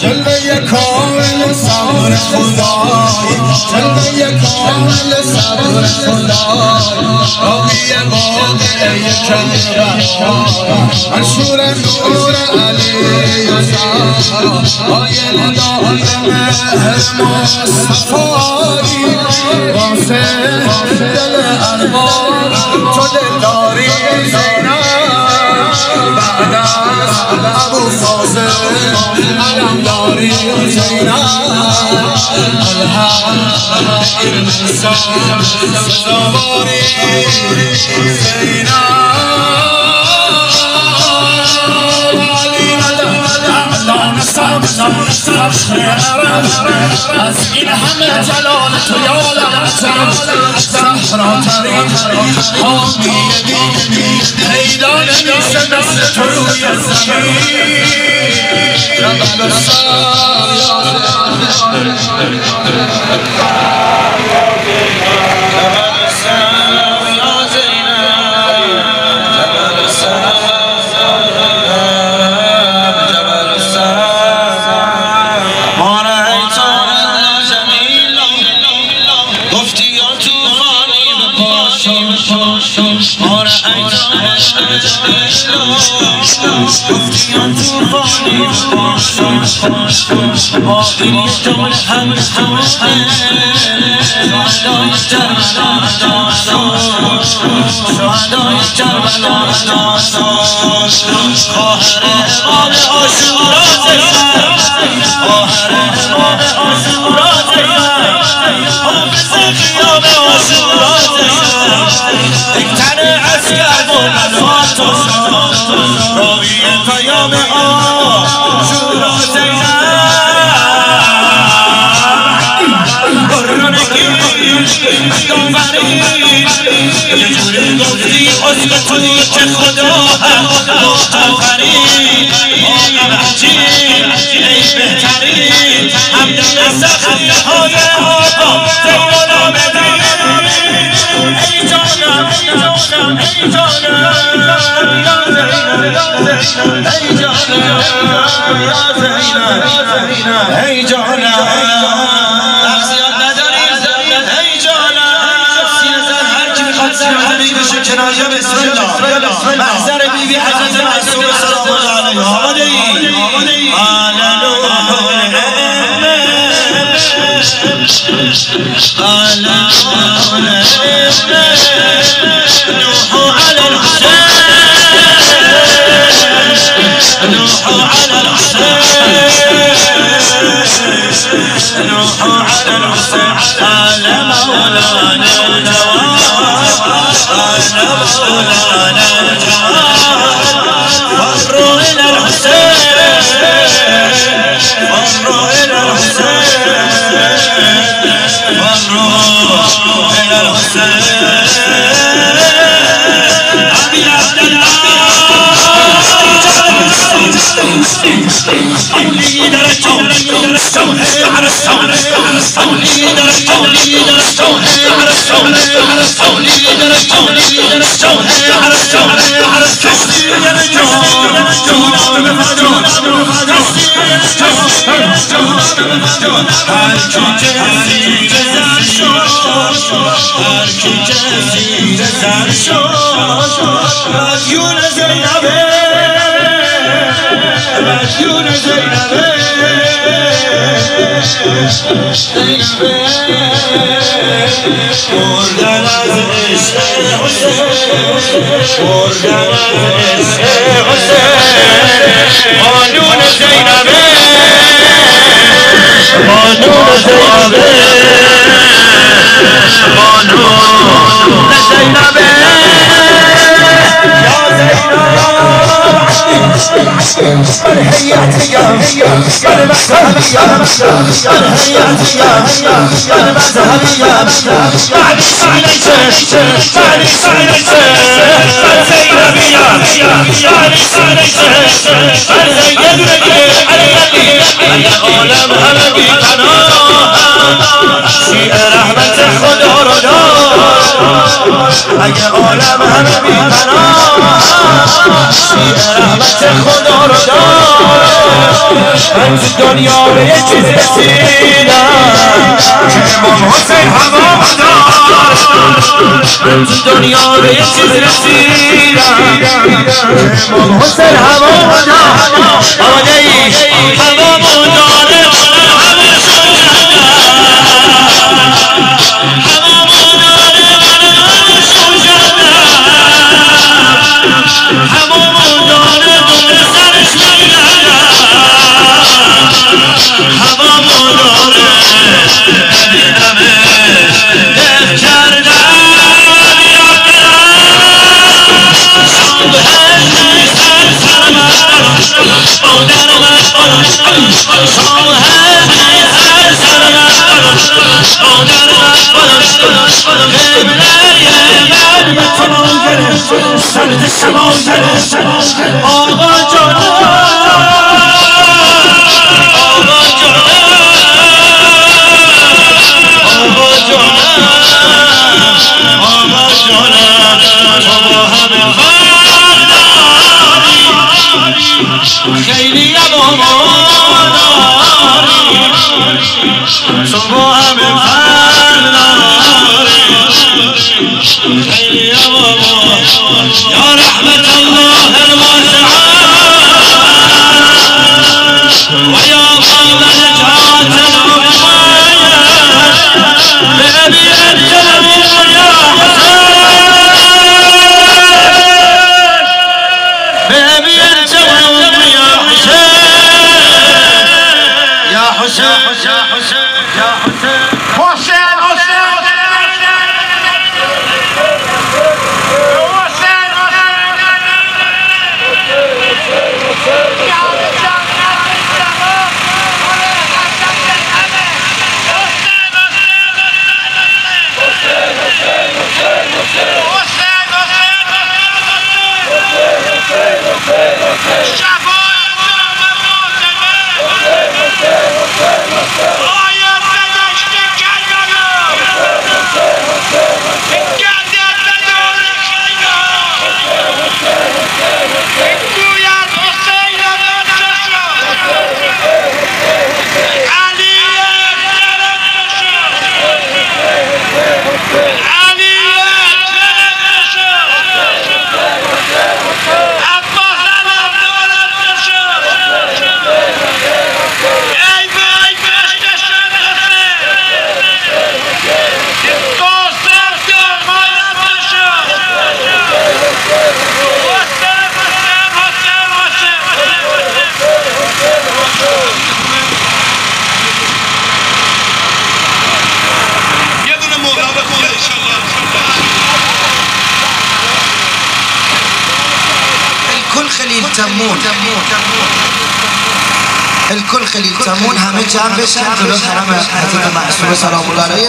جلوه کامل صبر خدای جلوه کامل صبر خدای راوی واقعه کربلا منشور نور علی زهرا آیل داد مهر مصطفی واسه دل ارباب تو دلداری زینب بعد از ابو فاضل علمداری زینب الحق انسان سواری زینب از این همه جلال تو یادم زهرا ترین حامی دینی پیدا نمیشه مثل تو روی زمین جبل السر یا زینب جبل السر گفتیان توفانی با این جمل هم شهدای کربلا خواهر امام عاشورا زینب خواهر امام عاشورا زینب حافظ قیام عاشورا زینب یک تن عسکر بلند راوی پیام عاشورا زینب یه جوری گفتی عضو توی که خدا هم آفرین آقا عجیب ای بهترین همدم سختی های آقا زین العابدین ای جانم ای جانم ای جانم یا زینب ای جانم کنایه بسم الله محضر بیبی حضرت معصوم سلام الله علیه آماده ای نوح على الحسين نوح على الحسين نوح على الحسين على مولانا فروا إلى الحسين فروا إلى الحسين فروا إلى الحسين أبي عبد الله مردن از عشق حسین مردن از عشق حسین قانون زینبه قانون زینبه قانون زینبه یا زینب الحياتي يا المذهبي يا الحياتي يا المذهبي يا بعد سعيد بعد سعيد زينبي يا سعيد زينبي العالم همدي تناها اگه عالم همه بی‌پناه شیعه رحمت خدا رو داره من تو دنیا به یه چیز رسیدم که امام حسین هوا داره من تو دنیا به یه چیز رسیدم که امام حسین هوا داره آماده ای هوا داره سرد سما آقا جان آقا جان آقا جان آقا جان تو با همه فرداری خیلی اماماداری تو با همه فرداری خیلی اماماداری يا رحمة الله الواسعة ويا ظل نجاة الأمية بأبي أنت يا حسين بأبي أنت يا حسين يا حسين يا حسين يا حسين الكل خلیل تمون همه جمع بشن جلو حرم حضرت معصومه سلام الله علیه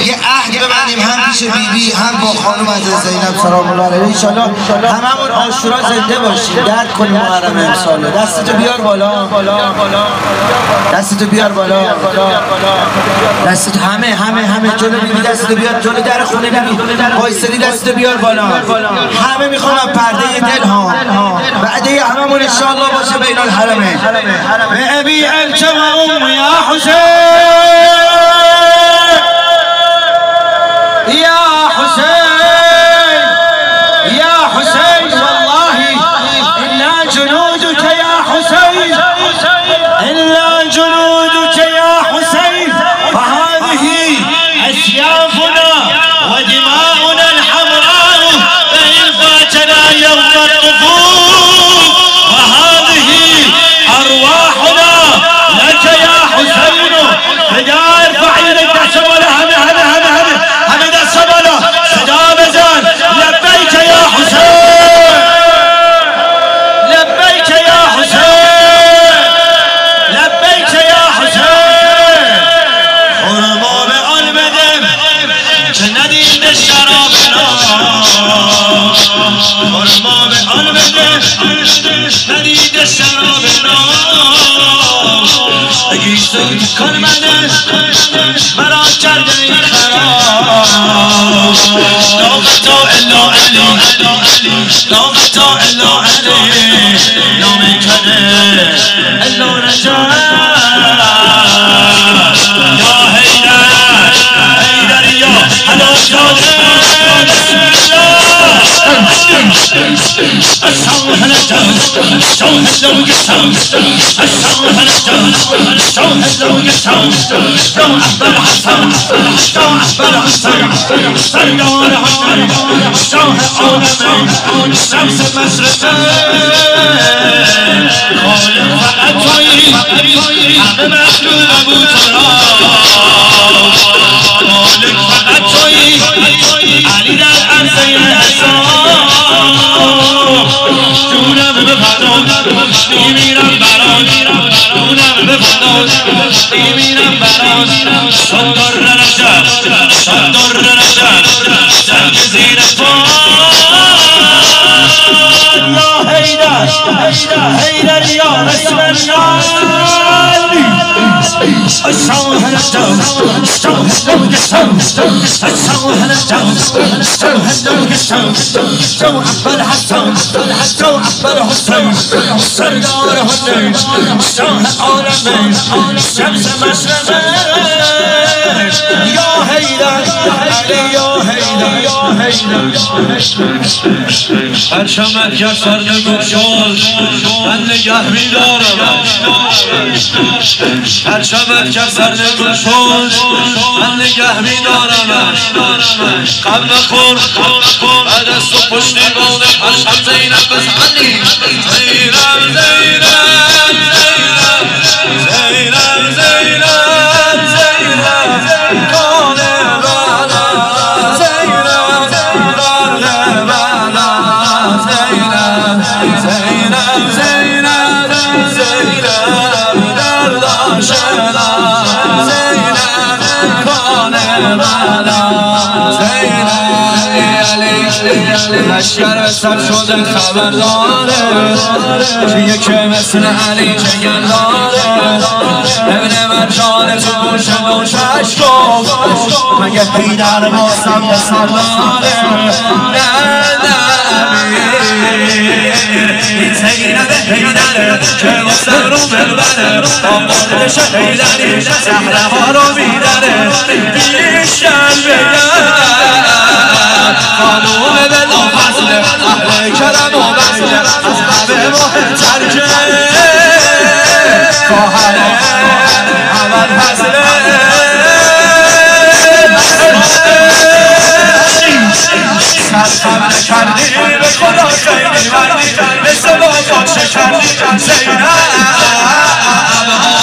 یه عهد ببندیم هم پیش بیبی هم با خانم حضرت زینب سلام الله علیه ان شاء الله هممون عاشورا زنده باشیم درد کنیم محرم امسال دستتو بیار بالا دستتو بیار بالا دستتو همه جلو بیبی دستتو بیار جلو در خونه بیبی وایسادی دستتو بیار بالا همه میخوام پرده دل ها بعده هممون ان شاء الله باشه بین الحرمین بأبي أنت وأمي يا حسين يا حسين يا حسين والله إلا جنودك يا حسين إلا جنودك يا حسين فهذه أسيافنا ودماؤنا الحمراء فإن فاتنا يوم الطفول وهذه أرواحنا لك يا حسين فدا ارفع يدك سبلا هم دا سبلا صدا بزن لبيك يا حسين لبيك يا حسين لبيك يا حسين خرما بقلب دم که ندید شرابنا خرما بقلب دم ندید شرابنا اگه سود کن منه مرا کرده این خراب لا خطا الا علی لا خطا الا علی لا منکره الا رجب یا حیدر حیدر یا حلاج داده الصوح نجم الصوح لو قسم الصوح نجم الصوح لو قسم لو أحبر حسن لو أحبر حسن سردار حسن الصوح عالمين شمس مشرقين خالق فقط تویی همه مخلوق ابو تراب خالق فقط تویی علی در عرضه جونم بفداد میمیرم برات جونم بفداد میمیرم برات صدر رجب صدر رجب زنگ زیر پا یا حیدر حیدر یا رسم الشالی الصوح نجم الصوح لو قسم الصوح نجم الصوح لو قسم لو أحبر حسن لو أحبر حسين سردار حسين شاه عالمين شمس مشرقين يا حیدر علی یا حیدر یا حیدر پرچمت یک سر نگشاد من نگه می‌دارم پرچمت یک سر نگشاد من نگه می‌دارم غم نخور بعد از تو پشتیبان پرچم زینب بزنی زینب زینب زینب زینب زینب کانه بالا زینب برق بالا زینب زینب زینب زینب درداشنا زینب کانه بالا زینب لشکر سر شده خبر داره کیه که مثل علی جگر داره ابن مرجان تو گوش گوشش گفت مگه حیدر باسم به سر داره نه این زینب حیدره که واسه رو منبره آماردش حیدری زهره ها رو میدره بیشتر بگم خانوم بلا فضله اهل کرم و بزله از همه مهمتر که خواهره عمل فضله سرخم نکردی به خدا خیلی مردی مثل بازان شکردی زینب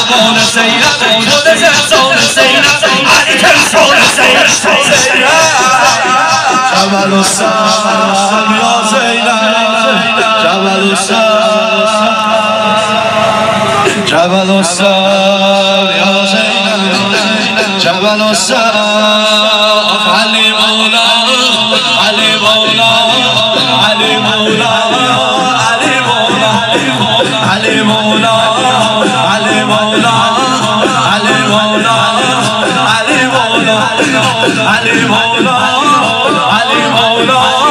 آبان زینب خود زنزان زینب علی ترسان زینب جبل السلام یا زینب جبل السلام جبل السلام یا زینب جبل السلام علی مولا علی مولا علی مولا علی مولا علی مولا علی مولا علی مولا علی مولا علی مولا علی مولا